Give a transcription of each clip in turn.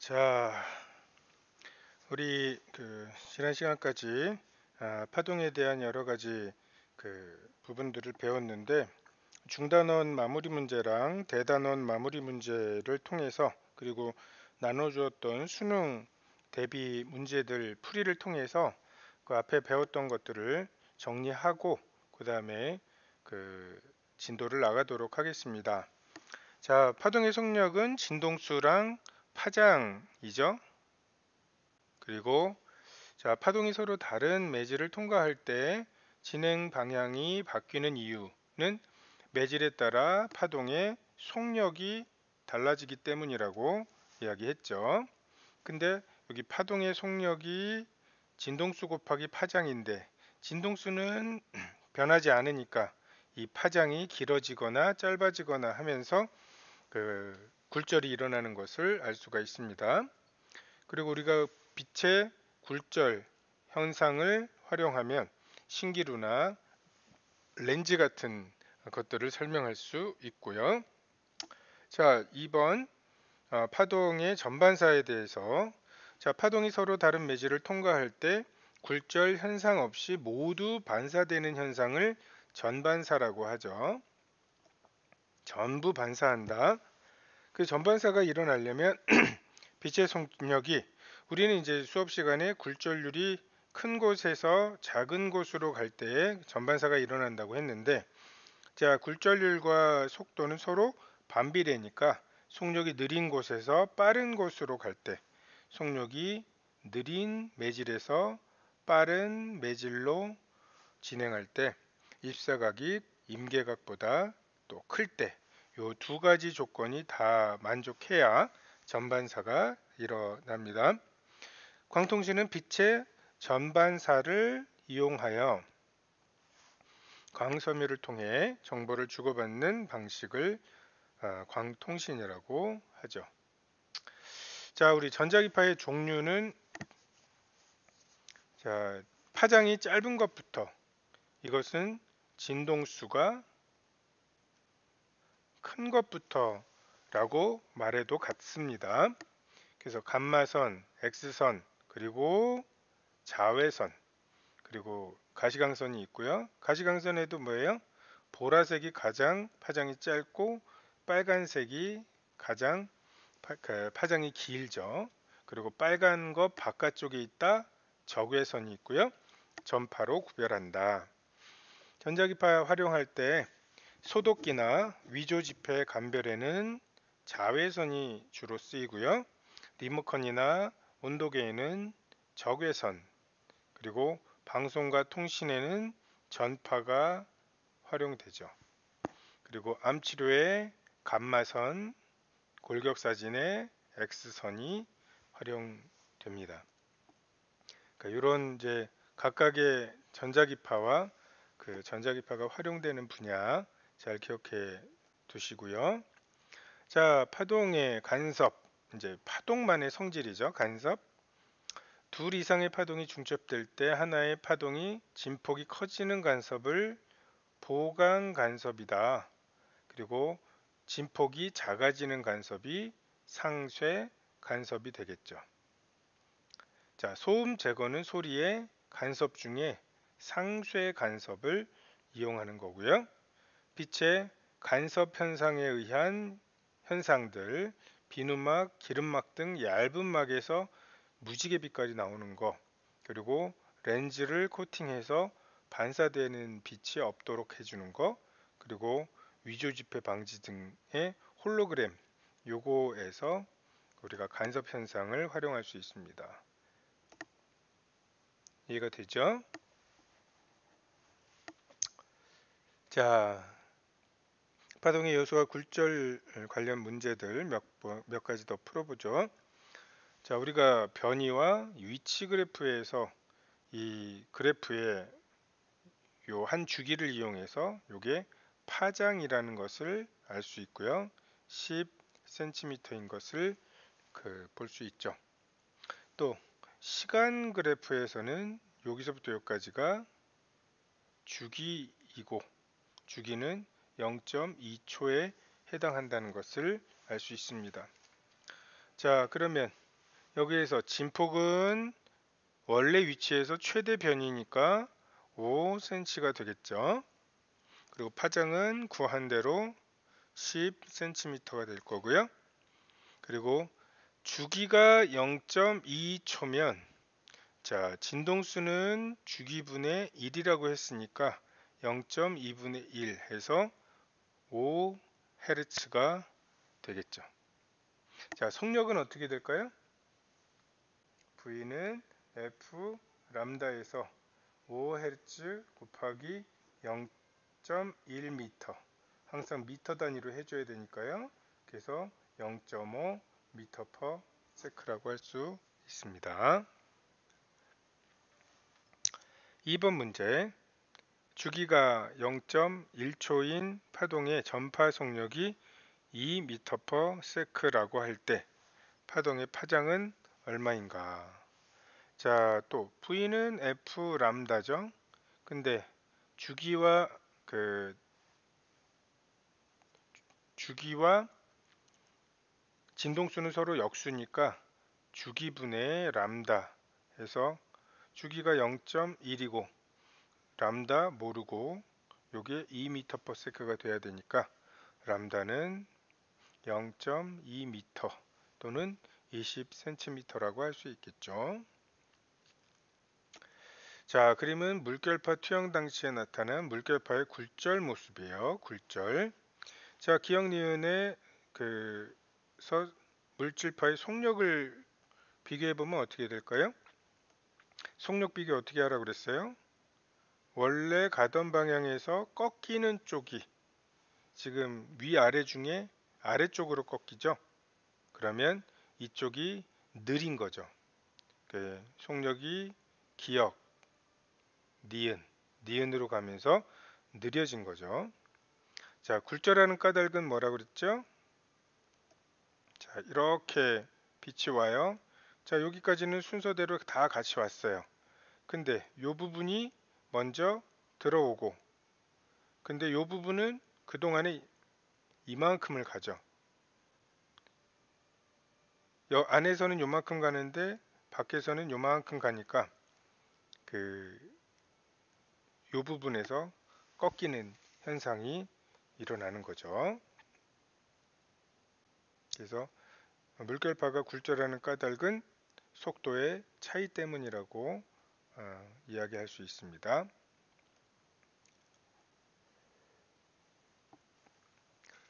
자, 우리 지난 시간까지 파동에 대한 여러 가지 부분들을 배웠는데, 중단원 마무리 문제랑 대단원 마무리 문제를 통해서, 그리고 나눠주었던 수능 대비 문제들 풀이를 통해서 그 앞에 배웠던 것들을 정리하고 그 다음에 진도를 나가도록 하겠습니다. 자, 파동의 속력은 진동수랑 파장이죠. 그리고 자, 파동이 서로 다른 매질을 통과할 때 진행 방향이 바뀌는 이유는 매질에 따라 파동의 속력이 달라지기 때문이라고 이야기했죠. 근데 여기 파동의 속력이 진동수 곱하기 파장인데, 진동수는 변하지 않으니까 이 파장이 길어지거나 짧아지거나 하면서 굴절이 일어나는 것을 알 수가 있습니다. 그리고 우리가 빛의 굴절 현상을 활용하면 신기루나 렌즈 같은 것들을 설명할 수 있고요. 자, 2번 파동의 전반사에 대해서, 자, 파동이 서로 다른 매질을 통과할 때 굴절 현상 없이 모두 반사되는 현상을 전반사라고 하죠. 전부 반사한다. 그 전반사가 일어나려면 빛의 속력이, 우리는 이제 수업 시간에 굴절률이 큰 곳에서 작은 곳으로 갈 때에 전반사가 일어난다고 했는데, 자, 굴절률과 속도는 서로 반비례니까 속력이 느린 곳에서 빠른 곳으로 갈 때, 속력이 느린 매질에서 빠른 매질로 진행할 때 입사각이 임계각보다 또 클 때, 요 두 가지 조건이 다 만족해야 전반사가 일어납니다. 광통신은 빛의 전반사를 이용하여 광섬유를 통해 정보를 주고받는 방식을 광통신이라고 하죠. 자, 우리 전자기파의 종류는, 자, 파장이 짧은 것부터, 이것은 진동수가 큰 것부터라고 말해도 같습니다. 그래서 감마선, X선, 그리고 자외선, 그리고 가시광선이 있고요. 가시광선에도 뭐예요? 보라색이 가장 파장이 짧고 빨간색이 가장 파장이 길죠. 그리고 빨간 거 바깥쪽에 있다 적외선이 있고요. 전파로 구별한다. 전자기파 활용할 때 소독기나 위조지폐 감별에는 자외선이 주로 쓰이고요. 리모컨이나 온도계에는 적외선, 그리고 방송과 통신에는 전파가 활용되죠. 그리고 암치료에 감마선, 골격사진에 X선이 활용됩니다. 그러니까 이런 이제 각각의 전자기파와 전자기파가 활용되는 분야 잘 기억해 두시고요. 자, 파동의 간섭, 이제 파동만의 성질이죠. 간섭. 둘 이상의 파동이 중첩될 때 하나의 파동이 진폭이 커지는 간섭을 보강 간섭이다. 그리고 진폭이 작아지는 간섭이 상쇄 간섭이 되겠죠. 자, 소음 제거는 소리의 간섭 중에 상쇄 간섭을 이용하는 거고요. 빛의 간섭 현상에 의한 현상들, 비누막, 기름막 등 얇은 막에서 무지개 빛깔이 나오는 거, 그리고 렌즈를 코팅해서 반사되는 빛이 없도록 해주는 거, 그리고 위조지폐 방지 등의 홀로그램, 요거에서 우리가 간섭 현상을 활용할 수 있습니다. 이해가 되죠? 자, 파동의 여수와 굴절 관련 문제들 몇 가지 더 풀어보죠. 자, 우리가 변이와 위치 그래프에서 이 그래프의 요 한 주기를 이용해서 요게 파장이라는 것을 알 수 있고요. 10cm인 것을 볼 수 있죠. 또 시간 그래프에서는 여기서부터 여기까지가 주기이고, 주기는 0.2초에 해당한다는 것을 알 수 있습니다. 자, 그러면 여기에서 진폭은 원래 위치에서 최대 변이니까 5cm가 되겠죠. 그리고 파장은 구한 대로 10cm가 될 거고요. 그리고 주기가 0.2초면 자, 진동수는 주기분의 1이라고 했으니까 0.2분의 1 해서 5Hz가 되겠죠. 자, 속력은 어떻게 될까요? V는 F 람다에서 5Hz 곱하기 0.1m 항상 미터 단위로 해줘야 되니까요. 그래서 0.5 미터 퍼 세크라고 할 수 있습니다. 2번 문제. 주기가 0.1초인 파동의 전파 속력이 2m per sec라고 할 때 파동의 파장은 얼마인가? 자, 또 V는 F 람다죠. 근데 주기와 주기와 진동수는 서로 역수니까 주기분의 람다 해서 주기가 0.1이고 람다 모르고 요게 2m per sec가 돼야 되니까 람다는 0.2m 또는 20cm라고 할 수 있겠죠. 자, 그림은 물결파 투영 당시에 나타난 물결파의 굴절 모습이에요. 굴절. 자, 기억 니은의 물질파의 속력을 비교해 보면 어떻게 될까요? 속력 비교 어떻게 하라고 그랬어요? 원래 가던 방향에서 꺾이는 쪽이 지금 위아래 중에 아래쪽으로 꺾이죠. 그러면 이쪽이 느린 거죠. 속력이 기억, 니은으로 가면서 느려진 거죠. 자, 굴절하는 까닭은 뭐라고 그랬죠? 자, 이렇게 빛이 와요. 자, 여기까지는 순서대로 다 같이 왔어요. 근데 이 부분이 먼저 들어오고, 근데 이 부분은 그동안에 이만큼을 가죠. 안에서는 요만큼 가는데 밖에서는 요만큼 가니까 요 부분에서 꺾이는 현상이 일어나는 거죠. 그래서 물결파가 굴절하는 까닭은 속도의 차이 때문이라고 이야기할 수 있습니다.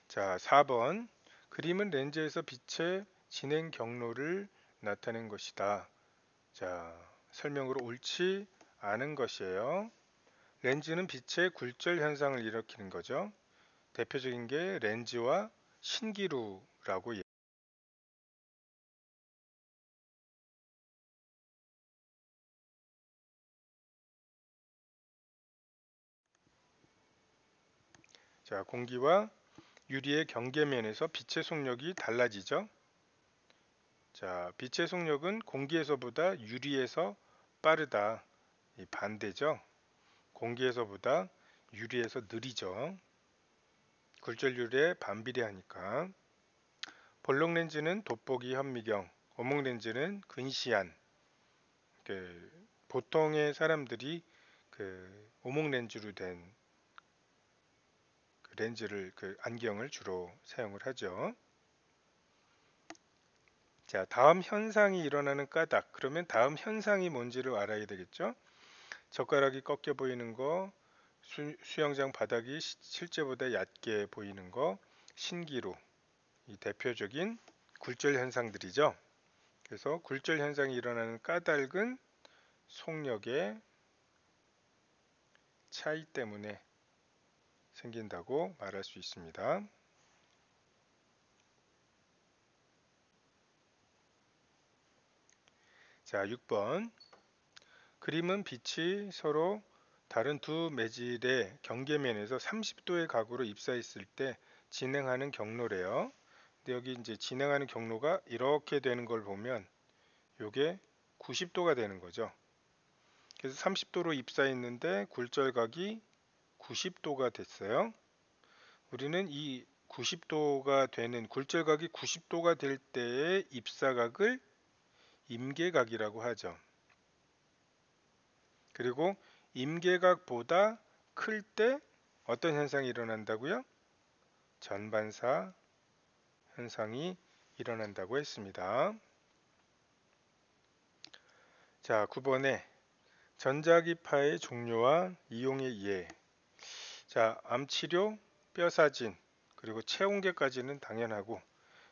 자, 4번. 그림은 렌즈에서 빛의 진행 경로를 나타낸 것이다. 자, 설명으로 옳지 않은 것이에요. 렌즈는 빛의 굴절 현상을 일으키는 거죠. 대표적인 게 렌즈와 신기루라고 자, 공기와 유리의 경계면에서 빛의 속력이 달라지죠. 자, 빛의 속력은 공기에서보다 유리에서 빠르다. 이 반대죠. 공기에서보다 유리에서 느리죠. 굴절률에 반비례하니까. 볼록 렌즈는 돋보기 현미경, 오목 렌즈는 근시안. 보통의 사람들이 오목 렌즈로 된 렌즈를 안경을 주로 사용을 하죠. 자, 다음 현상이 일어나는 까닭. 그러면 다음 현상이 뭔지를 알아야 되겠죠. 젓가락이 꺾여 보이는 거, 수영장 바닥이 실제보다 얕게 보이는 거, 신기루. 이 대표적인 굴절 현상들이죠. 그래서 굴절 현상이 일어나는 까닭은 속력의 차이 때문에 생긴다고 말할 수 있습니다. 자, 6번. 그림은 빛이 서로 다른 두 매질의 경계면에서 30도의 각으로 입사했을 때 진행하는 경로래요. 근데 여기 이제 진행하는 경로가 이렇게 되는 걸 보면 이게 90도가 되는 거죠. 그래서 30도로 입사했는데 굴절각이 90도가 됐어요. 우리는 이 90도가 되는 굴절각이 90도가 될 때의 입사각을 임계각이라고 하죠. 그리고 임계각보다 클 때 어떤 현상이 일어난다고요? 전반사 현상이 일어난다고 했습니다. 자, 9번에 전자기파의 종류와 이용의 예. 자, 암치료, 뼈사진, 그리고 체온계까지는 당연하고,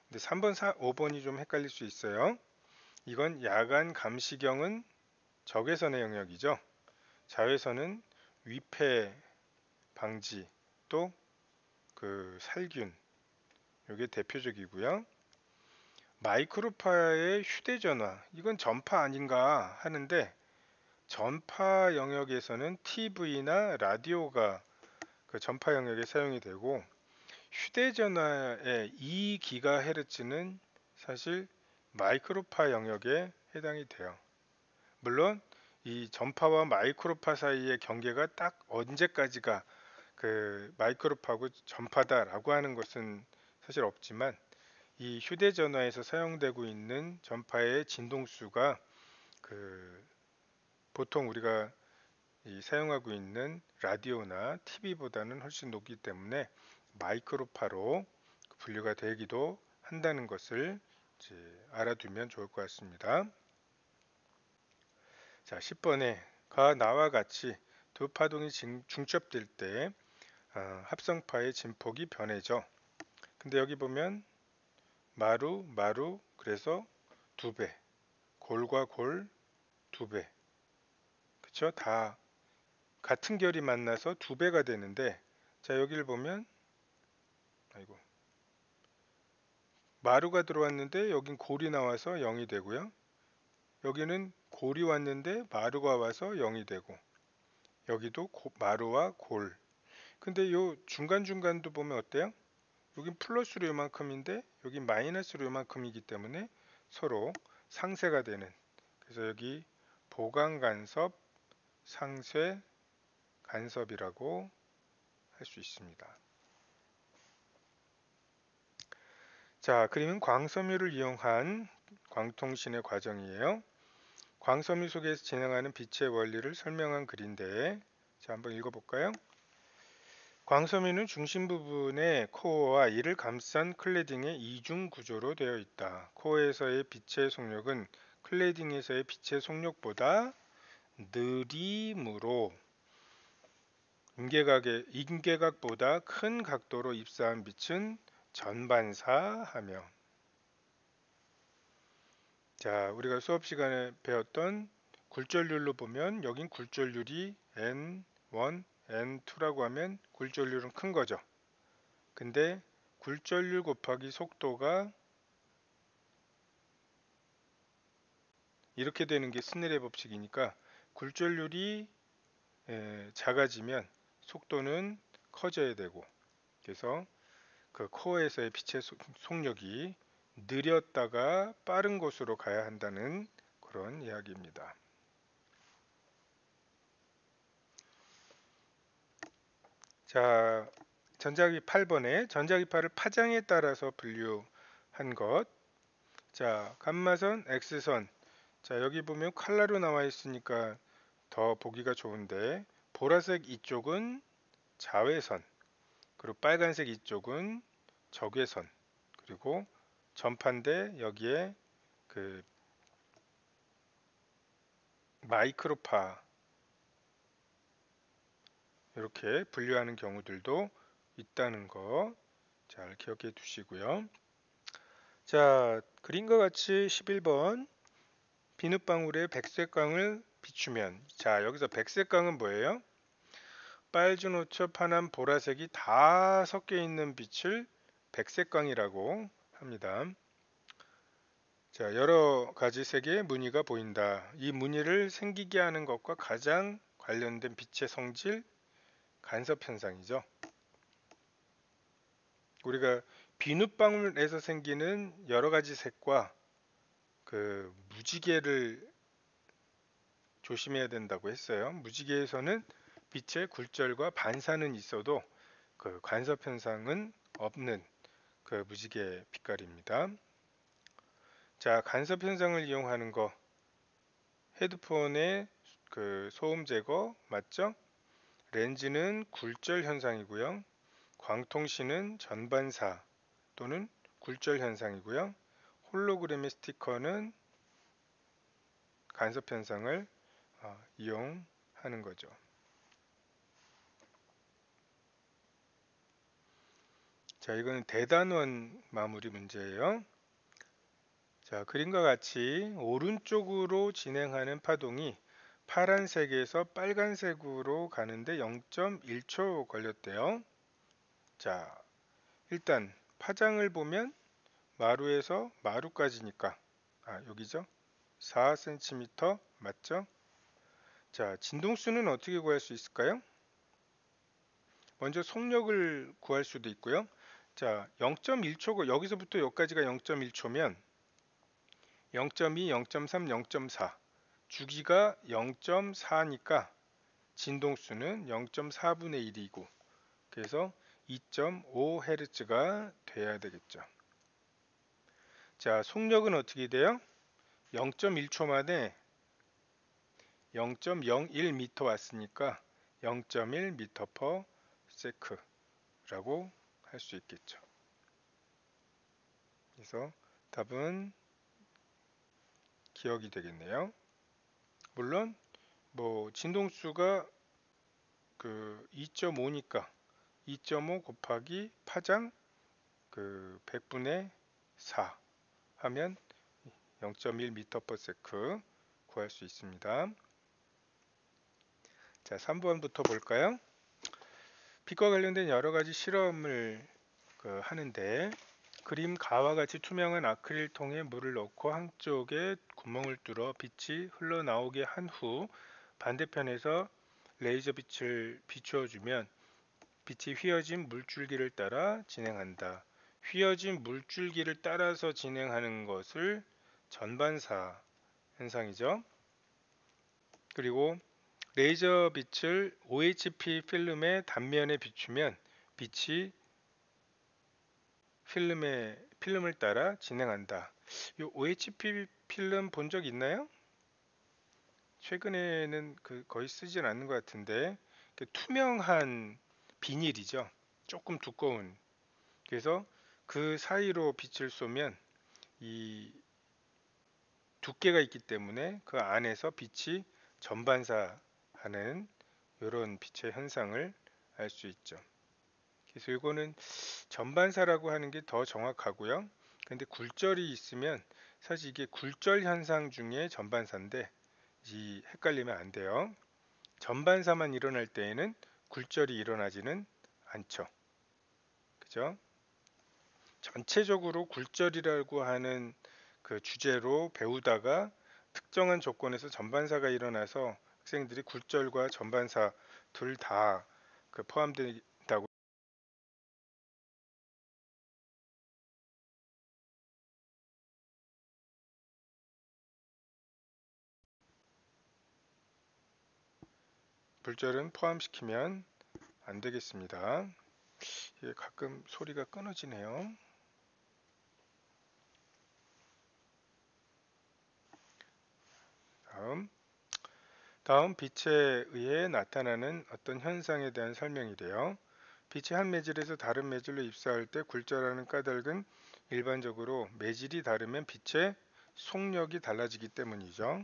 근데 3번, 5번이 좀 헷갈릴 수 있어요. 이건 야간 감시경은 적외선의 영역이죠. 자외선은 위패 방지, 또 그 살균, 이게 대표적이고요. 마이크로파의 휴대전화, 이건 전파 아닌가 하는데, 전파 영역에서는 TV나 라디오가 그 전파 영역에 사용이 되고, 휴대전화의 2GHz는 사실 마이크로파 영역에 해당이 돼요. 물론 이 전파와 마이크로파 사이의 경계가 딱 언제까지가 그 마이크로파고 전파다라고 하는 것은 사실 없지만, 이 휴대전화에서 사용되고 있는 전파의 진동수가 그 보통 우리가 사용하고 있는 라디오나 TV보다는 훨씬 높기 때문에 마이크로파로 분류가 되기도 한다는 것을 이제 알아두면 좋을 것 같습니다. 자, 10번에 가 나와 같이 두 파동이 중첩될 때 합성파의 진폭이 변해져. 근데 여기 보면 마루, 마루, 그래서 두 배, 골과 골 두 배, 그쵸? 다 같은 결이 만나서 두 배가 되는데, 자, 여기를 보면 아이고, 마루가 들어왔는데 여긴 골이 나와서 0이 되고요. 여기는 골이 왔는데 마루가 와서 0이 되고, 여기도 마루와 골. 근데 요 중간중간도 보면 어때요? 여긴 플러스로 요만큼인데 여긴 마이너스로 요만큼이기 때문에 서로 상쇄가 되는, 그래서 여기 보강 간섭, 상쇄 간섭이라고 할 수 있습니다. 자, 그림은 광섬유를 이용한 광통신의 과정이에요. 광섬유 속에서 진행하는 빛의 원리를 설명한 글인데, 자, 한번 읽어볼까요? 광섬유는 중심 부분에 코어와 이를 감싼 클레딩의 이중 구조로 되어 있다. 코어에서의 빛의 속력은 클레딩에서의 빛의 속력보다 느리므로 임계각보다 큰 각도로 입사한 빛은 전반사하며, 자, 우리가 수업 시간에 배웠던 굴절률로 보면 여긴 굴절률이 N1, N2라고 하면 굴절률은 큰 거죠. 근데 굴절률 곱하기 속도가 이렇게 되는 게 스넬의 법칙이니까, 굴절률이 작아지면 속도는 커져야 되고, 그래서 그 코어에서의 빛의 속력이 느렸다가 빠른 곳으로 가야 한다는 그런 이야기입니다. 자, 전자기 8번에 전자기파를 파장에 따라서 분류한 것. 자, 감마선, X선. 자, 여기 보면 칼라로 나와 있으니까 더 보기가 좋은데, 보라색 이쪽은 자외선, 그리고 빨간색 이쪽은 적외선, 그리고 전파인데 여기에 그 마이크로파, 이렇게 분류하는 경우들도 있다는 거 잘 기억해 두시고요. 자, 그림과 같이 11번 비눗방울에 백색광을 비추면, 자, 여기서 백색광은 뭐예요? 빨주노초 파남 보라색이 다 섞여 있는 빛을 백색광이라고 합니다. 자, 여러 가지 색의 무늬가 보인다. 이 무늬를 생기게 하는 것과 가장 관련된 빛의 성질, 간섭 현상이죠. 우리가 비눗방울에서 생기는 여러 가지 색과 그 무지개를 조심해야 된다고 했어요. 무지개에서는 빛의 굴절과 반사는 있어도 그 간섭 현상은 없는 그 무지개 빛깔입니다. 자, 간섭 현상을 이용하는 거, 헤드폰의 그 소음 제거 맞죠? 렌즈는 굴절 현상이고요. 광통신은 전반사 또는 굴절 현상이고요. 홀로그램의 스티커는 간섭 현상을 이용하는 거죠. 자, 이거는 대단원 마무리 문제예요. 자, 그림과 같이 오른쪽으로 진행하는 파동이 파란색에서 빨간색으로 가는데 0.1초 걸렸대요. 자, 일단 파장을 보면 마루에서 마루까지니까 여기죠. 4cm 맞죠? 자, 진동수는 어떻게 구할 수 있을까요? 먼저 속력을 구할 수도 있고요. 자, 0.1초 여기서부터 여기까지가 0.1초면 0.2, 0.3, 0.4 주기가 0.4니까 진동수는 0.4분의 1이고 그래서 2.5Hz가 돼야 되겠죠. 자, 속력은 어떻게 돼요? 0.1초 만에 0.01m 왔으니까 0.1m/s라고 할 수 있겠죠. 그래서 답은 기억이 되겠네요. 물론 뭐 진동수가 그 2.5니까 2.5 곱하기 파장 그 100분의 4 하면 0.1m/s 구할 수 있습니다. 자, 3번부터 볼까요? 빛과 관련된 여러 가지 실험을 하는데 그림 가와 같이 투명한 아크릴 통에 물을 넣고 한쪽에 구멍을 뚫어 빛이 흘러나오게 한 후 반대편에서 레이저 빛을 비추어 주면 빛이 휘어진 물줄기를 따라 진행한다. 휘어진 물줄기를 따라서 진행하는 것을 전반사 현상이죠. 그리고 레이저 빛을 OHP 필름의 단면에 비추면 빛이 필름을 따라 진행한다. 이 OHP 필름 본 적 있나요? 최근에는 거의 쓰진 않는 것 같은데 투명한 비닐이죠. 조금 두꺼운. 그래서 그 사이로 빛을 쏘면 이 두께가 있기 때문에 그 안에서 빛이 전반사하는 이런 빛의 현상을 알 수 있죠. 그래서 이거는 전반사라고 하는 게 더 정확하고요. 근데 굴절이 있으면 사실 이게 굴절 현상 중에 전반사인데 헷갈리면 안 돼요. 전반사만 일어날 때에는 굴절이 일어나지는 않죠. 그죠? 전체적으로 굴절이라고 하는 그 주제로 배우다가 특정한 조건에서 전반사가 일어나서 학생들이 굴절과 전반사 둘 다 포함된다고. 굴절은 포함시키면 안 되겠습니다. 이게 가끔 소리가 끊어지네요. 다음 빛에 의해 나타나는 어떤 현상에 대한 설명이래요. 빛이 한 매질에서 다른 매질로 입사할 때 굴절하는 까닭은 일반적으로 매질이 다르면 빛의 속력이 달라지기 때문이죠.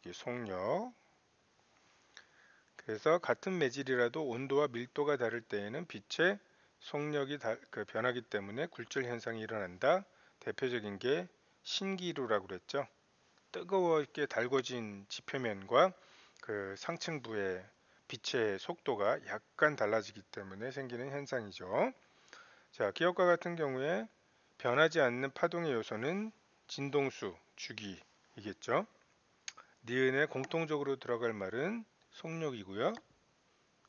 이게 속력. 그래서 같은 매질이라도 온도와 밀도가 다를 때에는 빛의 속력이 변하기 때문에 굴절 현상이 일어난다. 대표적인 게 신기루라고 그랬죠. 뜨거웠게 달궈진 지표면과 그 상층부의 빛의 속도가 약간 달라지기 때문에 생기는 현상이죠. 자, 기억과 같은 경우에 변하지 않는 파동의 요소는 진동수, 주기이겠죠. 니은에 공통적으로 들어갈 말은 속력이고요.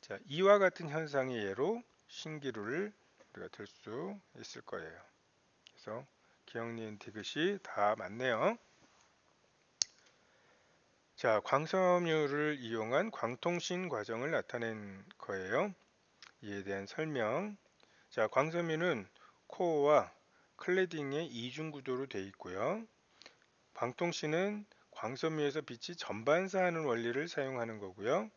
자, 이와 같은 현상의 예로 신기루를 우리가 들 수 있을 거예요. 그래서 기억, 니은, 디귿이 다 맞네요. 자, 광섬유를 이용한 광통신 과정을 나타낸 거예요. 이에 대한 설명. 자, 광섬유는 코어와 클레딩의 이중 구조로 되어 있고요. 광통씨는 광섬유에서 빛이 전반사하는 원리를 사용하는 거고요.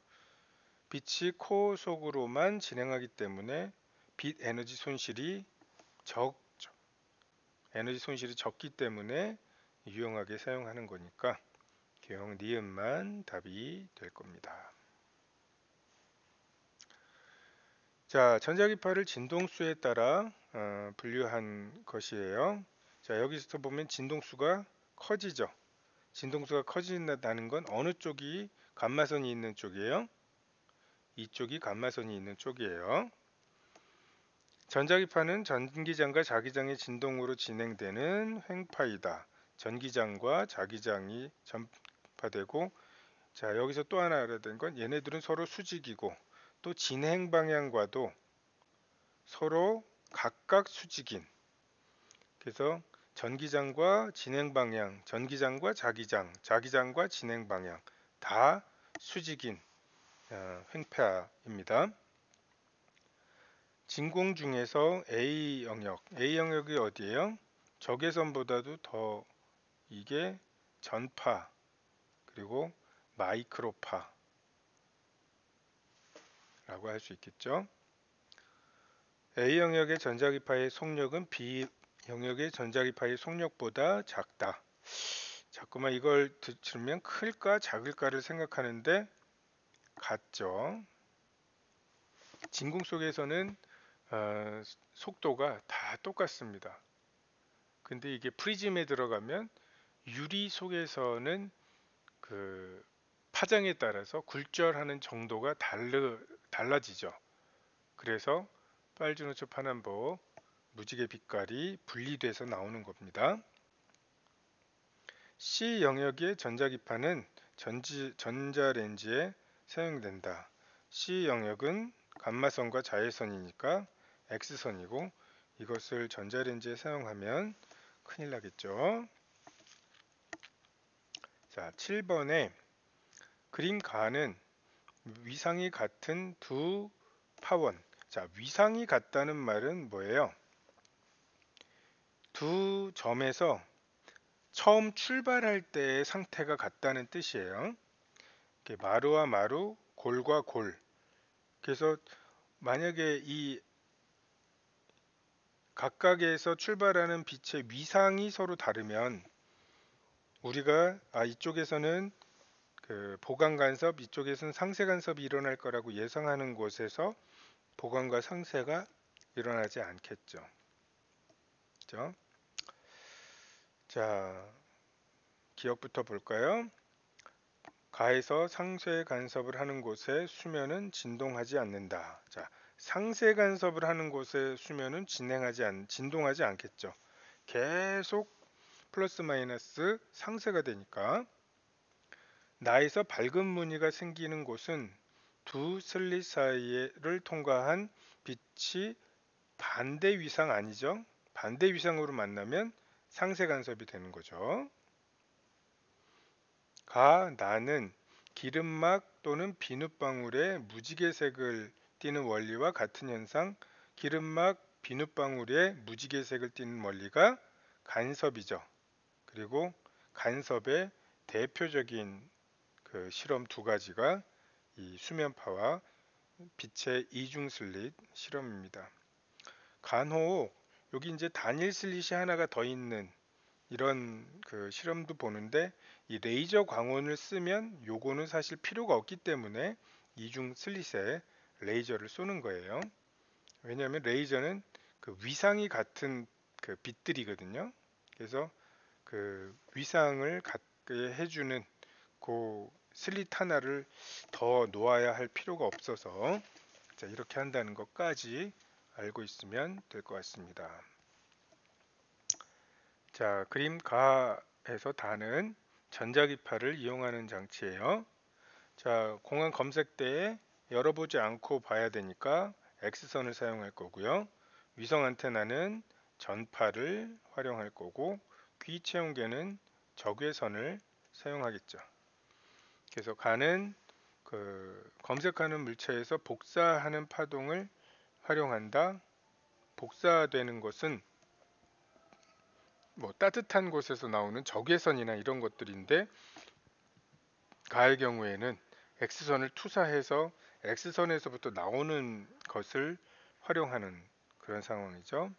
빛이 코어 속으로만 진행하기 때문에 빛 에너지 손실이 적죠. 에너지 손실이 적기 때문에 유용하게 사용하는 거니까 기억 니은만 답이 될 겁니다. 자, 전자기파를 진동수에 따라 분류한 것이에요. 자, 여기서 보면 진동수가 커지죠. 진동수가 커진다는 건 어느 쪽이 감마선이 있는 쪽이에요? 이쪽이 감마선이 있는 쪽이에요. 전자기파는 전기장과 자기장의 진동으로 진행되는 횡파이다. 전기장과 자기장이 전파되고, 자, 여기서 또 하나 알아야 되는 건 얘네들은 서로 수직이고 또 진행 방향과도 서로 각각 수직인. 그래서 전기장과 진행 방향, 전기장과 자기장, 자기장과 진행 방향 다 수직인 횡파입니다. 진공 중에서 A 영역이 어디예요? 적외선보다도 더 이게 전파 그리고 마이크로파라고 할 수 있겠죠. A 영역의 전자기파의 속력은 B 영역의 전자기파의 속력보다 작다. 자꾸만 이걸 들으면 클까 작을까를 생각하는데 같죠. 진공 속에서는 속도가 다 똑같습니다. 근데 이게 프리즘에 들어가면 유리 속에서는 그 파장에 따라서 굴절하는 정도가 달라지죠. 그래서 빨주노초 파남보 무지개 빛깔이 분리돼서 나오는 겁니다. C 영역의 전자기파는 전자레인지에 사용된다. C 영역은 감마선과 자외선이니까 X선이고 이것을 전자레인지에 사용하면 큰일 나겠죠. 자, 7번에 그림 가는 위상이 같은 두 파원. 자, 위상이 같다는 말은 뭐예요? 두 점에서 처음 출발할 때의 상태가 같다는 뜻이에요. 마루와 마루, 골과 골. 그래서 만약에 이 각각에서 출발하는 빛의 위상이 서로 다르면 우리가 이쪽에서는 그 보강 간섭, 이쪽에서는 상세 간섭이 일어날 거라고 예상하는 곳에서 보강과 상세가 일어나지 않겠죠. 그죠? 자, 기억부터 볼까요? 가에서 상쇄 간섭을 하는 곳에 수면은 진동하지 않는다. 자, 상쇄 간섭을 하는 곳에 수면은 진동하지 않겠죠. 계속 플러스 마이너스 상쇄가 되니까. 나에서 밝은 무늬가 생기는 곳은 두 슬릿 사이를 통과한 빛이 반대 위상 아니죠? 반대 위상으로 만나면 상쇄 간섭이 되는 거죠. 나는 기름막 또는 비눗방울에 무지개색을 띠는 원리와 같은 현상, 기름막, 비눗방울에 무지개색을 띠는 원리가 간섭이죠. 그리고 간섭의 대표적인 그 실험 두 가지가 이 수면파와 빛의 이중 슬릿 실험입니다. 간혹 여기 이제 단일 슬릿이 하나가 더 있는 이런 그 실험도 보는데 이 레이저 광원을 쓰면 요거는 사실 필요가 없기 때문에 이중 슬릿에 레이저를 쏘는 거예요. 왜냐하면 레이저는 그 위상이 같은 그 빛들이거든요. 그래서 그 위상을 갖게 해주는 그 슬릿 하나를 더 놓아야 할 필요가 없어서 자, 이렇게 한다는 것까지 알고 있으면 될 것 같습니다. 자, 그림 가에서 다는 전자기파를 이용하는 장치예요. 자, 공항 검색대에 열어보지 않고 봐야 되니까 X선을 사용할 거고요. 위성 안테나는 전파를 활용할 거고 귀 체온계는 적외선을 사용하겠죠. 그래서 가는 그 검색하는 물체에서 복사하는 파동을 활용한다. 복사되는 것은 뭐 따뜻한 곳에서 나오는 적외선이나 이런 것들인데, 가의 경우에는 X선을 투사해서 X선에서부터 나오는 것을 활용하는 그런 상황이죠.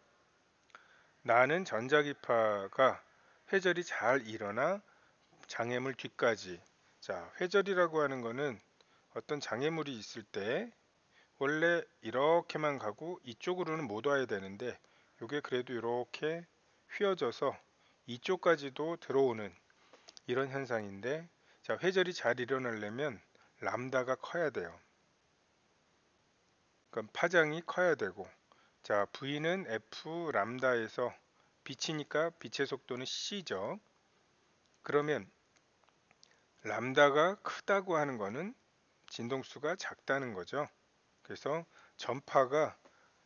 나는 전자기파가 회절이 잘 일어나 장애물 뒤까지. 자, 회절이라고 하는 거는 어떤 장애물이 있을 때 원래 이렇게만 가고 이쪽으로는 못 와야 되는데, 이게 그래도 이렇게 휘어져서 이쪽까지도 들어오는 이런 현상인데, 자, 회절이 잘 일어나려면 람다가 커야 돼요. 그럼 파장이 커야 되고, 자, V는 F 람다에서 빛이니까 빛의 속도는 C죠. 그러면 람다가 크다고 하는 거는 진동수가 작다는 거죠. 그래서 전파가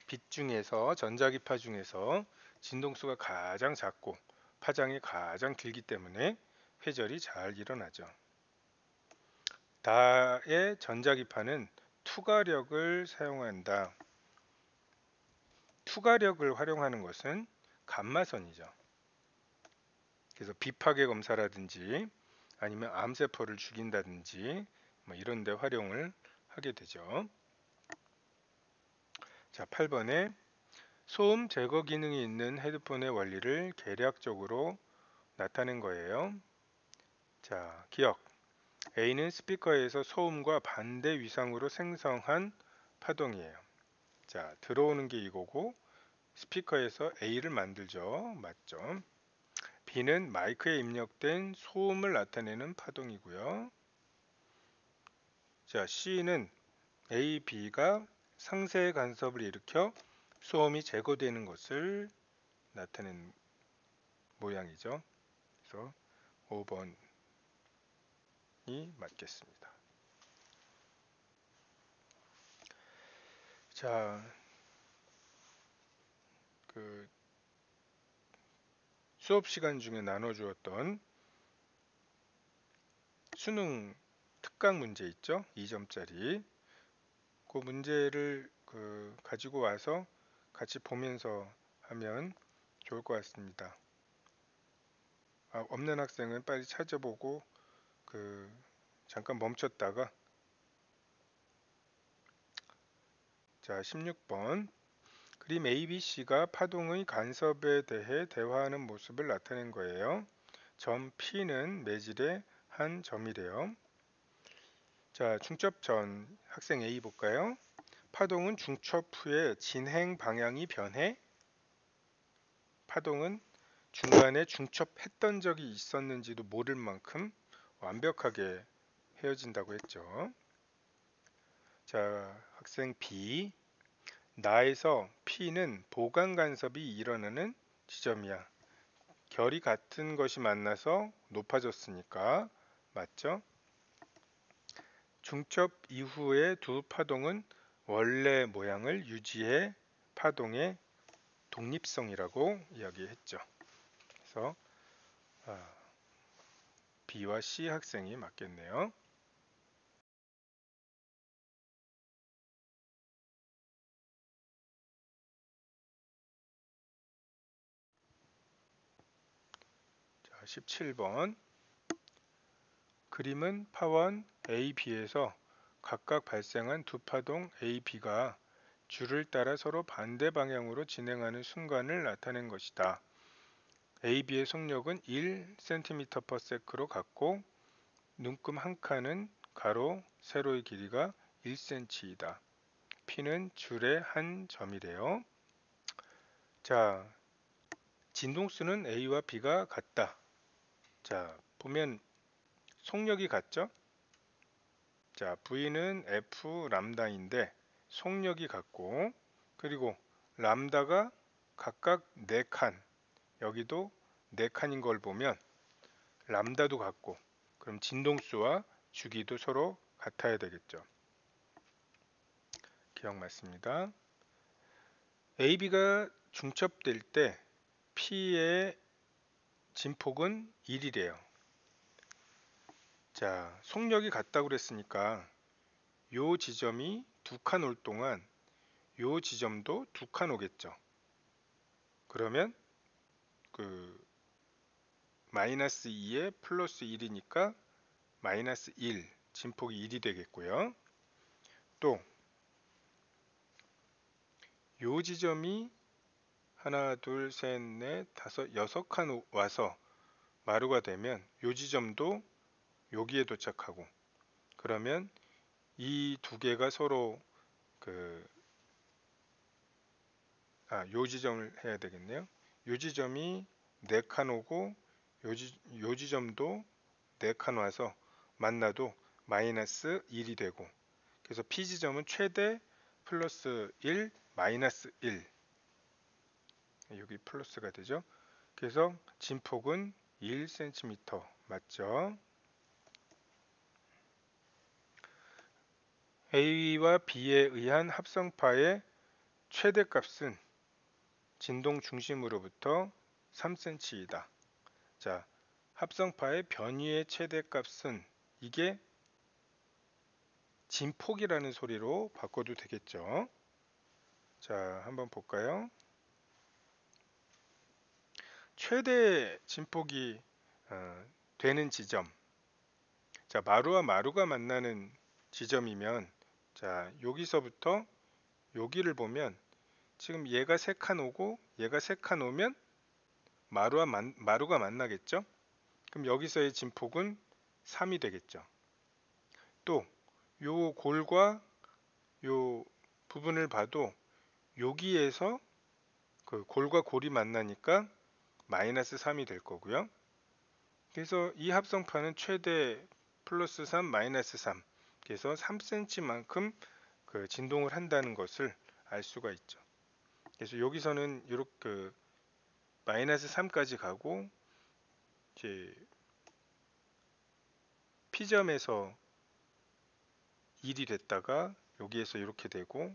빛 중에서, 전자기파 중에서 진동수가 가장 작고 파장이 가장 길기 때문에 회절이 잘 일어나죠. 다의 전자기파는 투과력을 사용한다. 투과력을 활용하는 것은 감마선이죠. 그래서 비파괴 검사라든지 아니면 암세포를 죽인다든지 뭐 이런 데 활용을 하게 되죠. 자, 8번에 소음 제거 기능이 있는 헤드폰의 원리를 계략적으로 나타낸 거예요. 자, 기억. A는 스피커에서 소음과 반대 위상으로 생성한 파동이에요. 자, 들어오는 게 이거고 스피커에서 A를 만들죠. 맞죠? B는 마이크에 입력된 소음을 나타내는 파동이고요. 자, C는 A, B가 상세 간섭을 일으켜 소음이 제거되는 것을 나타낸 모양이죠. 그래서 5번이 맞겠습니다. 자, 그 수업 시간 중에 나눠주었던 수능 특강 문제 있죠? 2점짜리. 그 문제를 가지고 와서 같이 보면서 하면 좋을 것 같습니다. 없는 학생은 빨리 찾아보고 잠깐 멈췄다가. 자, 16번. 그림 ABC가 파동의 간섭에 대해 대화하는 모습을 나타낸 거예요. 점 P는 매질의 한 점이래요. 자, 중첩 전 학생 A 볼까요? 파동은 중첩 후에 진행 방향이 변해 파동은 중간에 중첩했던 적이 있었는지도 모를 만큼 완벽하게 헤어진다고 했죠. 자, 학생 B. 나에서 P는 보강 간섭이 일어나는 지점이야. 결이 같은 것이 만나서 높아졌으니까 맞죠? 중첩 이후의 두 파동은 원래 모양을 유지해 파동의 독립성이라고 이야기했죠. 그래서 B와 C 학생이 맞겠네요. 자, 17번. 그림은 파원 A, B에서 각각 발생한 두 파동 A, B가 줄을 따라 서로 반대 방향으로 진행하는 순간을 나타낸 것이다. A, B의 속력은 1cm/s로 같고 눈금 한 칸은 가로, 세로의 길이가 1cm이다. P는 줄의 한 점이래요. 자, 진동수는 A와 B가 같다. 자, 보면 속력이 같죠? 자, V는 F 람다인데 속력이 같고, 그리고 람다가 각각 4칸, 여기도 4칸인 걸 보면 람다도 같고, 그럼 진동수와 주기도 서로 같아야 되겠죠. 기억 맞습니다. AB가 중첩될 때 P의 진폭은 1이래요. 자, 속력이 같다고 그랬으니까 요 지점이 2칸 올 동안 요 지점도 2칸 오겠죠. 그러면 마이너스 2에 플러스 1이니까 마이너스 1, 진폭이 1이 되겠고요. 또 요 지점이 하나, 둘, 셋, 넷, 다섯, 여섯 칸 와서 마루가 되면 요 지점도 여기에 도착하고, 그러면 이 두 개가 서로 요 지점을 해야 되겠네요. 요 지점이 4칸 오고 요 지점도 4칸 와서 만나도 마이너스 1이 되고, 그래서 P 지점은 최대 플러스 1, 마이너스 1, 여기 플러스가 되죠. 그래서 진폭은 1cm 맞죠? A와 B에 의한 합성파의 최대값은 진동 중심으로부터 3cm이다. 자, 합성파의 변위의 최대값은, 이게 진폭이라는 소리로 바꿔도 되겠죠. 자, 한번 볼까요? 최대 진폭이 되는 지점, 자, 마루와 마루가 만나는 지점이면, 자, 여기서부터 여기를 보면 지금 얘가 3칸 오고 얘가 3칸 오면 마루가 만나겠죠. 그럼 여기서의 진폭은 3이 되겠죠. 또 요 골과 요 부분을 봐도 여기에서 그 골과 골이 만나니까 마이너스 3이 될 거고요. 그래서 이 합성파는 최대 플러스 3, 마이너스 3, 그래서 3cm만큼 그 진동을 한다는 것을 알 수가 있죠. 그래서 여기서는 이렇게 마이너스 3까지 가고, 이제 P점에서 1이 됐다가 여기에서 이렇게 되고,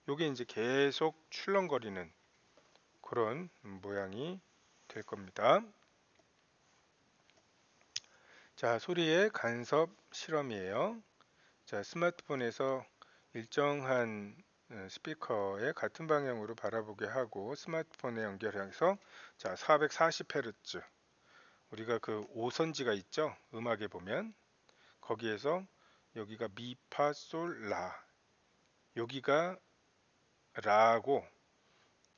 요게 이제 계속 출렁거리는 그런 모양이 될 겁니다. 자, 소리의 간섭 실험이에요. 자, 스마트폰에서 일정한 스피커에 같은 방향으로 바라보게 하고 스마트폰에 연결해서, 자, 440Hz, 우리가 그 오선지가 있죠. 음악에 보면 거기에서 여기가 미, 파, 솔, 라, 여기가 라고,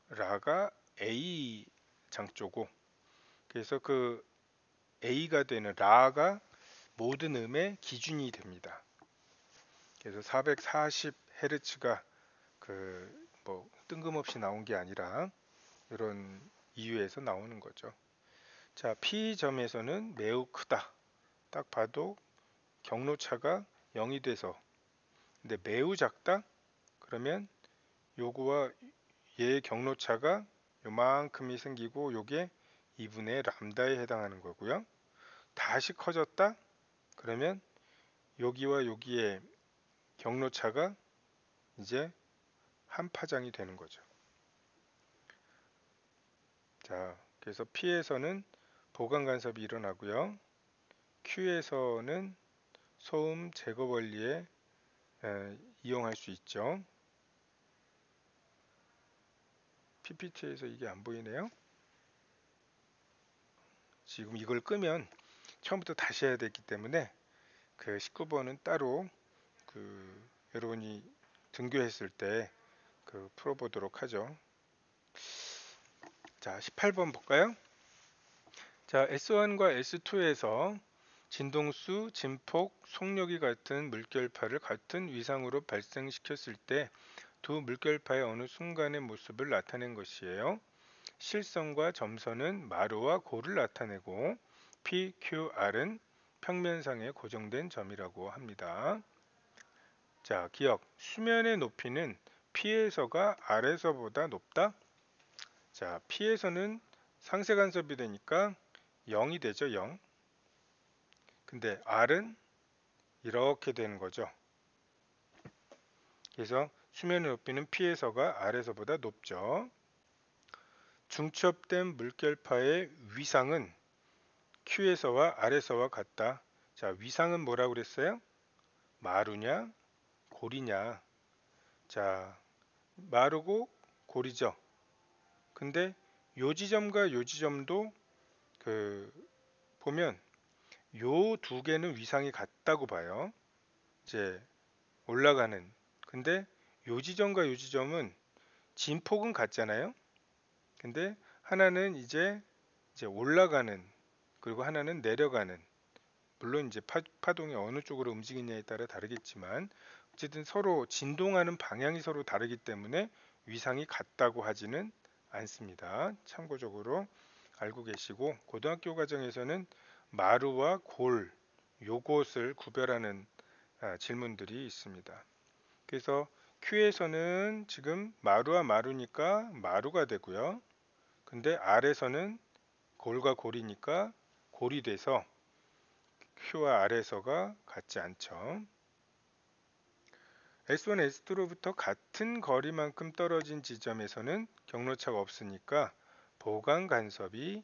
라가 A 장조고, 그래서 그 A가 되는 라가 모든 음의 기준이 됩니다. 그래서 440Hz가 뭐 뜬금없이 나온 게 아니라 이런 이유에서 나오는 거죠. 자, P점에서는 매우 크다. 딱 봐도 경로차가 0이 돼서, 근데 매우 작다? 그러면 요거와 얘의 경로차가 요만큼이 생기고 요게 2분의 람다에 해당하는 거고요. 다시 커졌다? 그러면 여기와 여기의 경로차가 이제 한 파장이 되는 거죠. 자, 그래서 P에서는 보강 간섭이 일어나고요. Q에서는 소음 제거 원리에 이용할 수 있죠. PPT에서 이게 안 보이네요. 지금 이걸 끄면 처음부터 다시 해야 되기 때문에 그 19번은 따로 여러분이 등교했을 때 풀어보도록 하죠. 자, 18번 볼까요? 자, S1과 S2에서 진동수, 진폭, 속력이 같은 물결파를 같은 위상으로 발생시켰을 때 두 물결파의 어느 순간의 모습을 나타낸 것이에요. 실선과 점선은 마루와 골을 나타내고 P, Q, R은 평면상에 고정된 점이라고 합니다. 자, 기억. 수면의 높이는 P에서가 R에서보다 높다? 자, P에서는 상세 간섭이 되니까 0이 되죠, 0. 근데 R은 이렇게 되는 거죠. 그래서 수면의 높이는 P에서가 R에서보다 높죠. 중첩된 물결파의 위상은 Q에서와 R에서와 같다. 자, 위상은 뭐라고 그랬어요? 마루냐, 골이냐. 자, 마루고 골이죠. 근데 요 지점과 요 지점도 보면 요 두 개는 위상이 같다고 봐요. 이제 올라가는. 근데 요 지점과 요 지점은 진폭은 같잖아요. 근데 하나는 이제 올라가는, 그리고 하나는 내려가는. 물론 이제 파동이 어느 쪽으로 움직이냐에 따라 다르겠지만 어쨌든 서로 진동하는 방향이 서로 다르기 때문에 위상이 같다고 하지는 않습니다. 참고적으로 알고 계시고, 고등학교 과정에서는 마루와 골 요것을 구별하는 질문들이 있습니다. 그래서 Q에서는 지금 마루와 마루니까 마루가 되고요. 근데 R에서는 골과 골이니까 골이 돼서 Q와 R에서가 같지 않죠. S1, S2로부터 같은 거리만큼 떨어진 지점에서는 경로차가 없으니까 보강 간섭이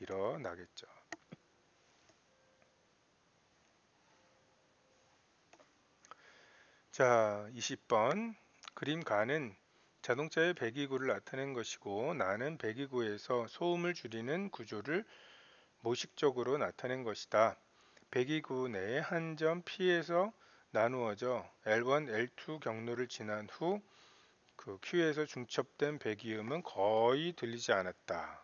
일어나겠죠. 자, 20번. 그림 가는 자동차의 배기구를 나타낸 것이고, 나는 배기구에서 소음을 줄이는 구조를 모식적으로 나타낸 것이다. 배기구 내에 한 점 P에서 나누어져 L1, L2 경로를 지난 후 그 Q에서 중첩된 배기음은 거의 들리지 않았다.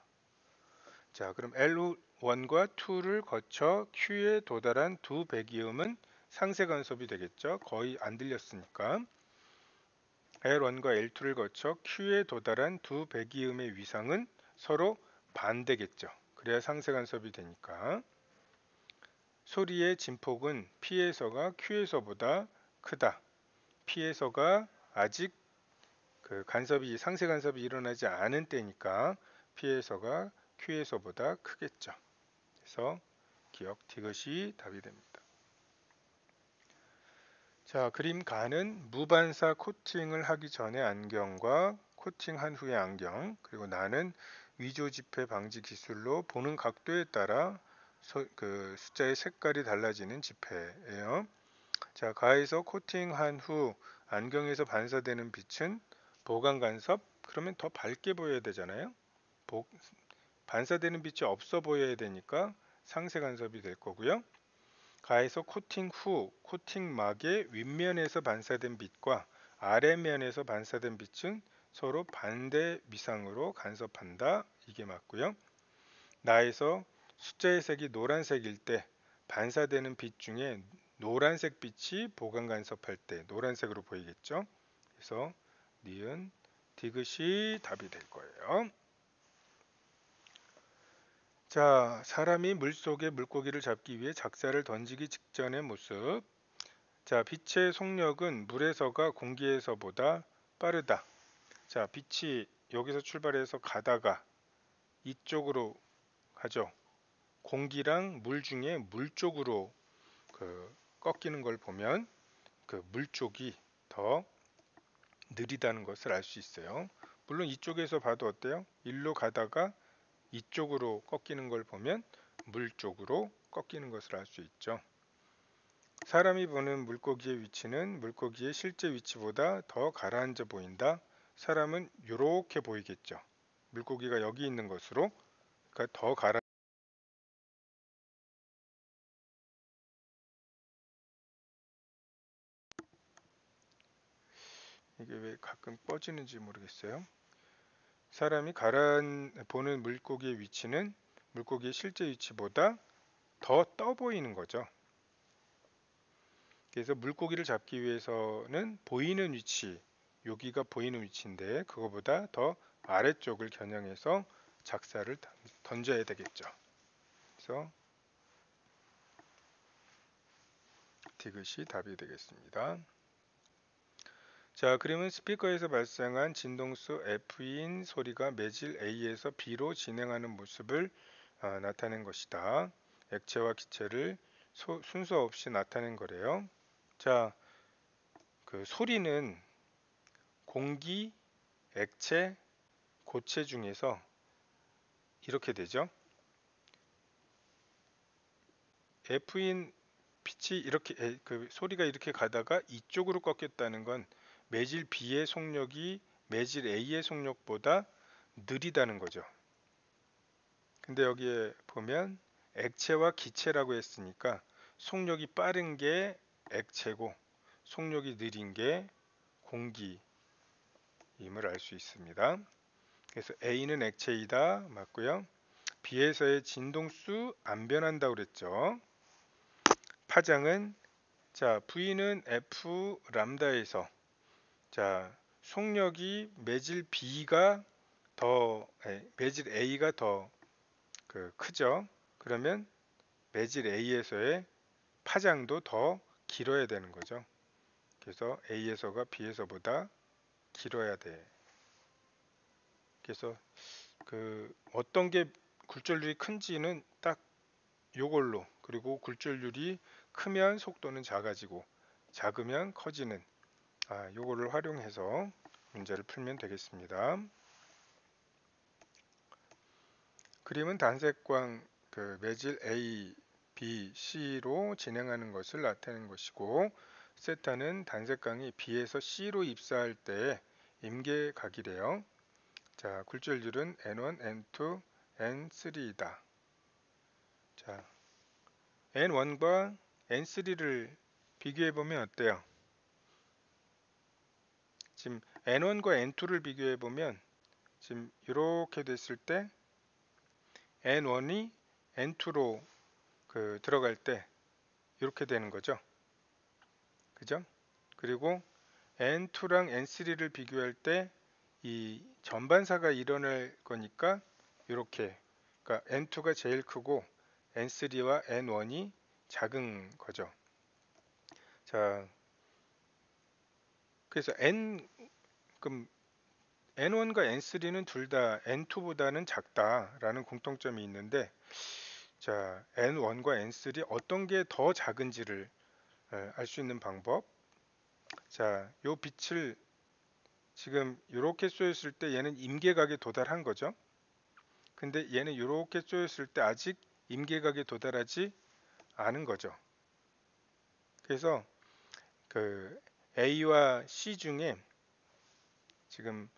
자, 그럼 L1과 2를 거쳐 Q에 도달한 두 배기음은 상세 간섭이 되겠죠. 거의 안 들렸으니까. L1과 L2를 거쳐 Q에 도달한 두 배기음의 위상은 서로 반대겠죠. 그래야 상세 간섭이 되니까. 소리의 진폭은 P에서가 Q에서보다 크다. P에서가 아직 그 간섭이, 상세 간섭이 일어나지 않은 때니까 P에서가 Q에서보다 크겠죠. 그래서 기억 디귿이 답이 됩니다. 자, 그림 가는 무반사 코팅을 하기 전에 안경과 코팅한 후의 안경, 그리고 나는 위조 지폐 방지 기술로 보는 각도에 따라 그 숫자의 색깔이 달라지는 지폐예요. 자, 가에서 코팅한 후 안경에서 반사되는 빛은 보강 간섭, 그러면 더 밝게 보여야 되잖아요. 반사되는 빛이 없어 보여야 되니까 상세 간섭이 될 거고요. 가에서 코팅 후 코팅막의 윗면에서 반사된 빛과 아래면에서 반사된 빛은 서로 반대 위상으로 간섭한다. 이게 맞고요. 나에서 숫자의 색이 노란색일 때 반사되는 빛 중에 노란색 빛이 보강 간섭할 때 노란색으로 보이겠죠. 그래서 니은 디귿이 답이 될 거예요. 자, 사람이 물속에 물고기를 잡기 위해 작사를 던지기 직전의 모습. 자, 빛의 속력은 물에서가 공기에서보다 빠르다. 자, 빛이 여기서 출발해서 가다가 이쪽으로 가죠. 공기랑 물 중에 물 쪽으로 꺾이는 걸 보면 그 물 쪽이 더 느리다는 것을 알 수 있어요. 물론 이쪽에서 봐도 어때요? 일로 가다가 이쪽으로 꺾이는 걸 보면 물 쪽으로 꺾이는 것을 알 수 있죠. 사람이 보는 물고기의 위치는 물고기의 실제 위치보다 더 가라앉아 보인다. 사람은 이렇게 보이겠죠. 물고기가 여기 있는 것으로, 그러니까 더 가라. 이게 왜 가끔 꺼지는지 모르겠어요. 사람이 보는 물고기의 위치는 물고기의 실제 위치보다 더 떠 보이는 거죠. 그래서 물고기를 잡기 위해서는 보이는 위치, 여기가 보이는 위치인데 그거보다 더 아래쪽을 겨냥해서 작사를 던져야 되겠죠. 그래서 디귿이 답이 되겠습니다. 자, 그림은 스피커에서 발생한 진동수 F인 소리가 매질 A에서 B로 진행하는 모습을 나타낸 것이다. 액체와 기체를 순서 없이 나타낸 거래요. 자, 그 소리는 공기, 액체, 고체 중에서 이렇게 되죠. F인 빛이 이렇게 그 소리가 이렇게 가다가 이쪽으로 꺾였다는 건 매질 B의 속력이 매질 A의 속력보다 느리다는 거죠. 근데 여기에 보면 액체와 기체라고 했으니까 속력이 빠른 게 액체고 속력이 느린 게 공기임을 알 수 있습니다. 그래서 A는 액체이다 맞고요. B에서의 진동수 안 변한다 그랬죠. 파장은 자 V는 F 람다에서 자 속력이 매질 A가 더 크죠. 그러면 매질 A에서의 파장도 더 길어야 되는 거죠. 그래서 A에서가 B에서보다 길어야 돼. 그래서 어떤 게 굴절률이 큰지는 딱 요걸로, 그리고 굴절률이 크면 속도는 작아지고 작으면 커지는 요거를 활용해서 문제를 풀면 되겠습니다. 그림은 단색광 매질 A, B, C로 진행하는 것을 나타내는 것이고, 세타는 단색광이 B에서 C로 입사할 때 임계각이래요. 자, 굴절률은 N1, N2, N3이다. 자, N1과 N3를 비교해 보면 어때요? 지금 N1과 N2를 비교해 보면 지금 이렇게 됐을 때 N1이 N2로 들어갈 때 이렇게 되는 거죠. 그죠? 그리고 N2랑 N3를 비교할 때 이 전반사가 일어날 거니까 이렇게, 그러니까 N2가 제일 크고 N3와 N1이 작은 거죠. 자, 그래서 그럼 N1과 N3는 둘 다 N2보다는 작다라는 공통점이 있는데, 자, N1과 N3 어떤 게 더 작은지를 알 수 있는 방법. 자, 요 빛을 지금 이렇게 쏘였을 때 얘는 임계각에 도달한 거죠. 근데 얘는 이렇게 쏘였을 때 아직 임계각에 도달하지 않은 거죠. 그래서 A와 C 중에 지금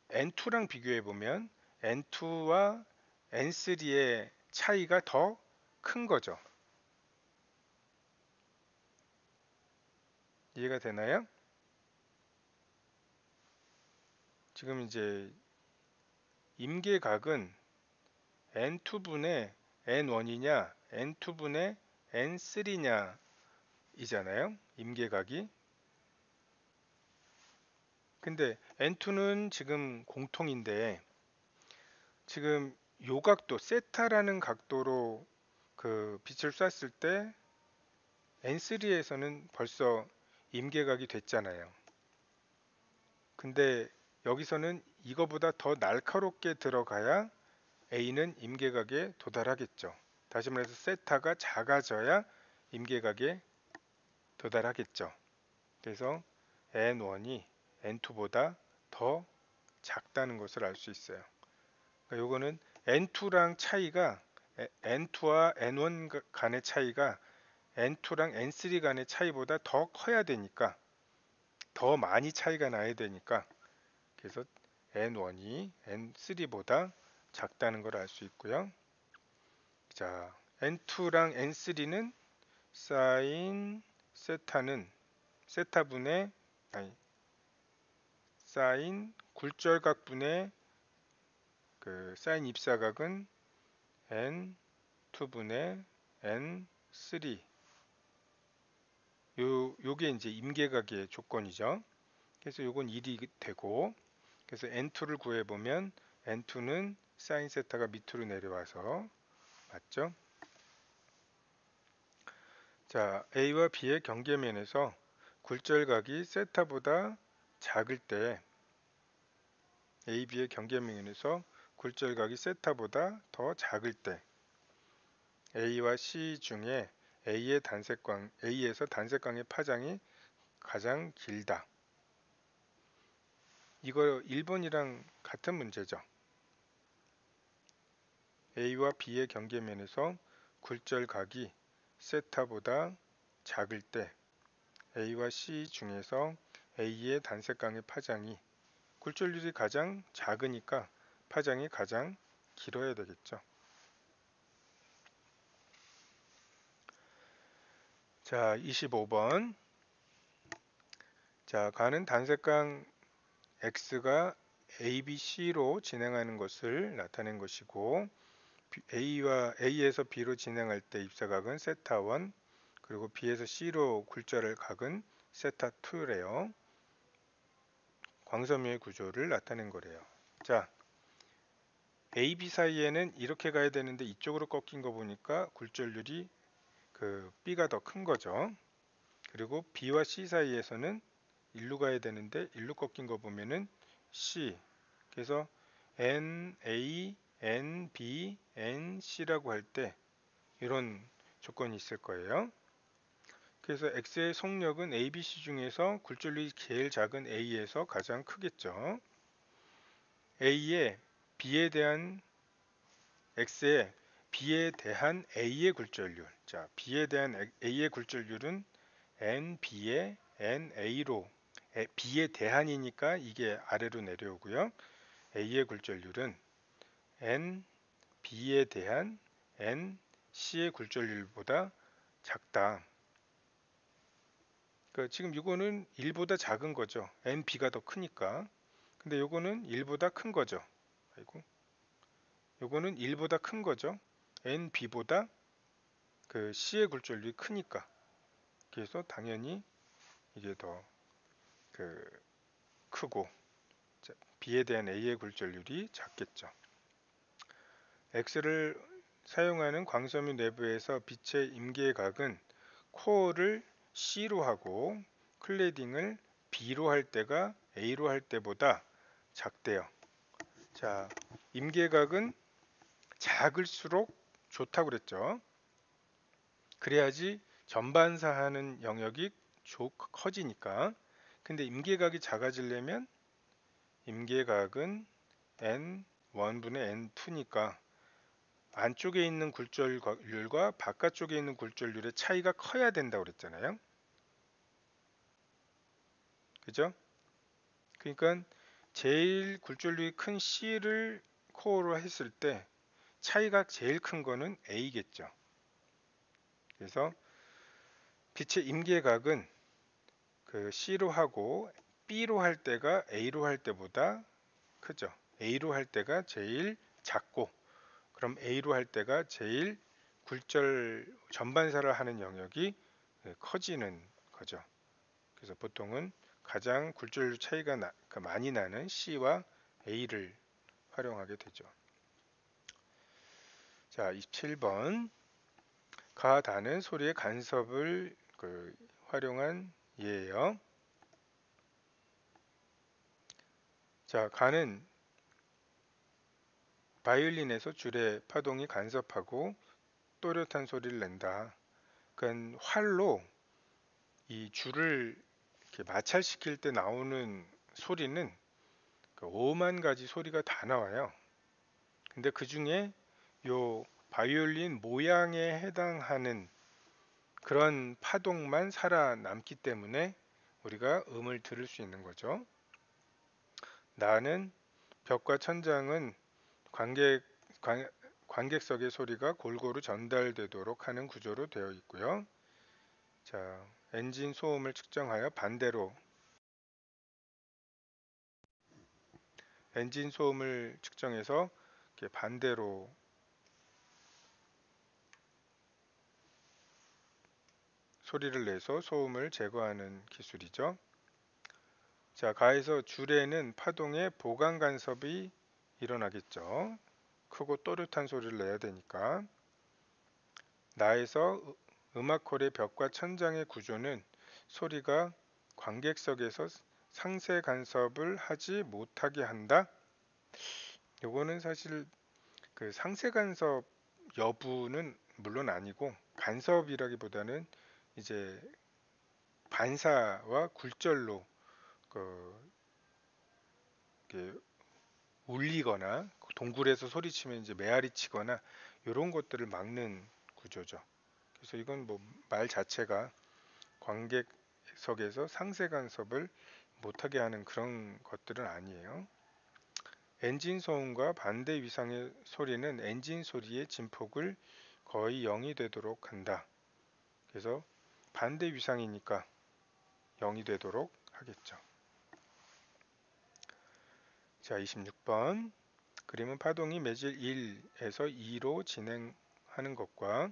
N2랑 비교해 보면 N2와 N3의 차이가 더 큰 거죠. 이해가 되나요? 지금 이제 임계각은 N2분의 N1이냐 N2분의 N3냐 이잖아요. 임계각이. 근데 N2는 지금 공통인데 지금 요 각도 세타라는 각도로 빛을 쐈을 때 N3에서는 벌써 임계각이 됐잖아요. 근데 여기서는 이거보다 더 날카롭게 들어가야 A는 임계각에 도달하겠죠. 다시 말해서 세타가 작아져야 임계각에 도달하겠죠. 그래서 N1이 N2보다 더 작다는 것을 알 수 있어요. 그러니까 요거는 N2랑 차이가 N2와 N1 간의 차이가 N2랑 N3 간의 차이보다 더 커야 되니까, 더 많이 차이가 나야 되니까, 그래서 N1이 N3보다 작다는 걸 알 수 있고요. 자, N2랑 N3는 사인 세타는 세타분의 아니 사인 굴절각분의 사인 입사각은 N2분의 N3. 요게 이제 임계각의 조건이죠. 그래서 요건 1이 되고, 그래서 N2를 구해보면 N2는 사인 세타가 밑으로 내려와서 맞죠? 자, A와 B의 경계면에서 굴절각이 세타보다 작을 때, A, B의 경계면에서 굴절각이 세타보다 더 작을 때 A와 C 중에 A에서 단색광의 파장이 가장 길다. 이거 1번이랑 같은 문제죠. A와 B의 경계면에서 굴절각이 세타보다 작을 때 A와 C 중에서 A의 단색광의 파장이, 굴절률이 가장 작으니까 파장이 가장 길어야 되겠죠. 자, 25번. 자, 가는 단색강 X가 A, B, C로 진행하는 것을 나타낸 것이고 A에서 B로 진행할 때 입사각은 세타 1, 그리고 B에서 C로 굴절할 각은 세타 2래요. 광섬유의 구조를 나타낸 거래요. 자, A, B 사이에는 이렇게 가야 되는데 이쪽으로 꺾인 거 보니까 굴절률이 B가 더 큰 거죠. 그리고 B와 C 사이에서는 일로 가야 되는데 일로 꺾인 거 보면은 C. 그래서 NA, NB, NC라고 할 때 이런 조건이 있을 거예요. 그래서 X의 속력은 ABC 중에서 굴절률이 제일 작은 A에서 가장 크겠죠. A의 B에 대한 X의 B에 대한 A의 굴절률. 자, B에 대한 A의 굴절률은 NB의 NA로 B에 대한이니까 이게 아래로 내려오고요. A의 굴절률은 NB에 대한 NC의 굴절률보다 작다. 그러니까 지금 이거는 1보다 작은 거죠. NB가 더 크니까. 근데 요거는 1보다 큰 거죠. 아이고. 요거는 1보다 큰 거죠. NB보다 C의 굴절률이 크니까. 그래서 당연히 이게 더 크고 B에 대한 A의 굴절률이 작겠죠. X를 사용하는 광섬유 내부에서 빛의 임계각은 코어를 C로 하고 클레딩을 B로 할 때가 A로 할 때보다 작대요. 자, 임계각은 작을수록 좋다고 그랬죠. 그래야지 전반사하는 영역이 커지니까. 근데 임계각이 작아지려면 임계각은 N1분의 N2니까 안쪽에 있는 굴절률과 바깥쪽에 있는 굴절률의 차이가 커야 된다고 그랬잖아요. 그죠? 그러니까 제일 굴절률이 큰 C를 코어로 했을 때 차이가 제일 큰 거는 A겠죠. 그래서 빛의 임계각은 C로 하고 B로 할 때가 A로 할 때보다 크죠. A로 할 때가 제일 작고 그럼 A로 할 때가 제일 굴절 전반사를 하는 영역이 커지는 거죠. 그래서 보통은 가장 굴절률 차이가 많이 나는 C와 A를 활용하게 되죠. 자, 27번. 가, 다는 소리의 간섭을 활용한 예예요. 자, 가는 바이올린에서 줄의 파동이 간섭하고 또렷한 소리를 낸다. 그러니까 활로 이 줄을 이렇게 마찰시킬 때 나오는 소리는 5만 가지 소리가 다 나와요. 근데 그 중에 요 바이올린 모양에 해당하는 그런 파동만 살아남기 때문에 우리가 음을 들을 수 있는 거죠. 나는 벽과 천장은 관객석의 소리가 골고루 전달되도록 하는 구조로 되어 있고요. 자, 엔진 소음을 측정하여 반대로 엔진 소음을 측정해서 이렇게 반대로 소리를 내서 소음을 제거하는 기술이죠. 자, 가에서 줄에는 파동의 보강 간섭이 일어나겠죠. 크고 또렷한 소리를 내야 되니까. 나에서 음악홀의 벽과 천장의 구조는 소리가 관객석에서 상세 간섭을 하지 못하게 한다. 요거는 사실 상세 간섭 여부는 물론 아니고 간섭이라기보다는 이제 반사와 굴절로 그 이렇게 울리거나 동굴에서 소리치면 이제 메아리 치거나 이런 것들을 막는 구조죠. 그래서 이건 뭐 말 자체가 관객석에서 상세 간섭을 못하게 하는 그런 것들은 아니에요. 엔진 소음과 반대 위상의 소리는 엔진 소리의 진폭을 거의 0이 되도록 한다. 그래서 반대 위상이니까 0이 되도록 하겠죠. 자, 26번. 그림은 파동이 매질 1에서 2로 진행하는 것과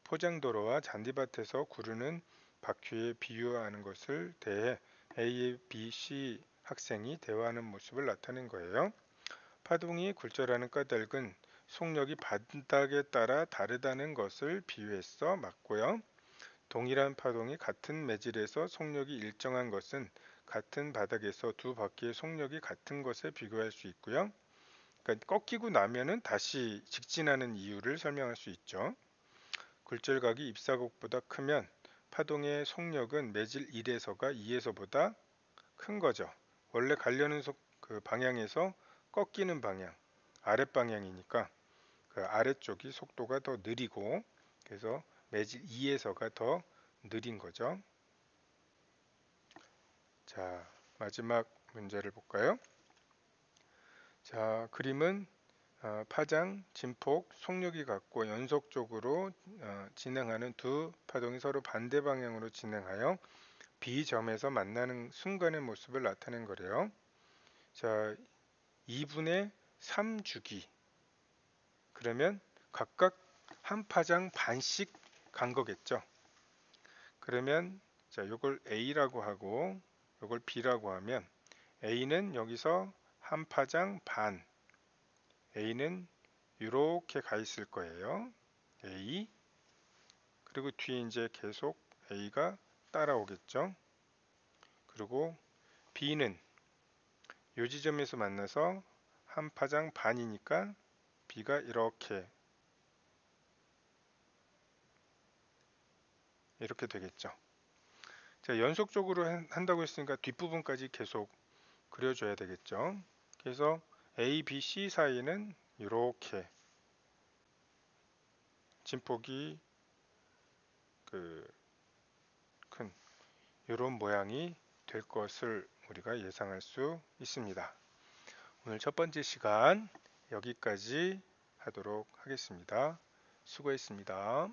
포장도로와 잔디밭에서 구르는 바퀴에 비유하는 것을 대해 A, B, C 학생이 대화하는 모습을 나타낸 거예요. 파동이 굴절하는 까닭은 속력이 바닥에 따라 다르다는 것을 비유해서 맞고요. 동일한 파동이 같은 매질에서 속력이 일정한 것은 같은 바닥에서 두 바퀴의 속력이 같은 것에 비교할 수 있고요. 그러니까 꺾이고 나면은 다시 직진하는 이유를 설명할 수 있죠. 굴절각이 입사각보다 크면 파동의 속력은 매질 1에서가 2에서보다 큰 거죠. 원래 가려는 그 방향에서 꺾이는 방향, 아랫방향이니까 그 아래쪽이 속도가 더 느리고 그래서 매질 2에서가 더 느린 거죠. 자, 마지막 문제를 볼까요? 자, 그림은 파장, 진폭, 속력이 같고 연속적으로 진행하는 두 파동이 서로 반대 방향으로 진행하여 B점에서 만나는 순간의 모습을 나타낸 거래요. 자, 2분의 3주기. 그러면 각각 한 파장 반씩 간 거겠죠. 그러면 자, 요걸 A라고 하고 요걸 B라고 하면 A는 여기서 한 파장 반, A는 이렇게 가 있을 거예요. A. 그리고 뒤에 이제 계속 A가 따라오겠죠. 그리고 B는 요 지점에서 만나서 한 파장 반이니까 B가 이렇게 되겠죠. 자, 연속적으로 한다고 했으니까 뒷부분까지 계속 그려줘야 되겠죠. 그래서 A, B, C 사이는 이렇게 진폭이 큰 이런 모양이 될 것을 우리가 예상할 수 있습니다. 오늘 첫 번째 시간 여기까지 하도록 하겠습니다. 수고했습니다.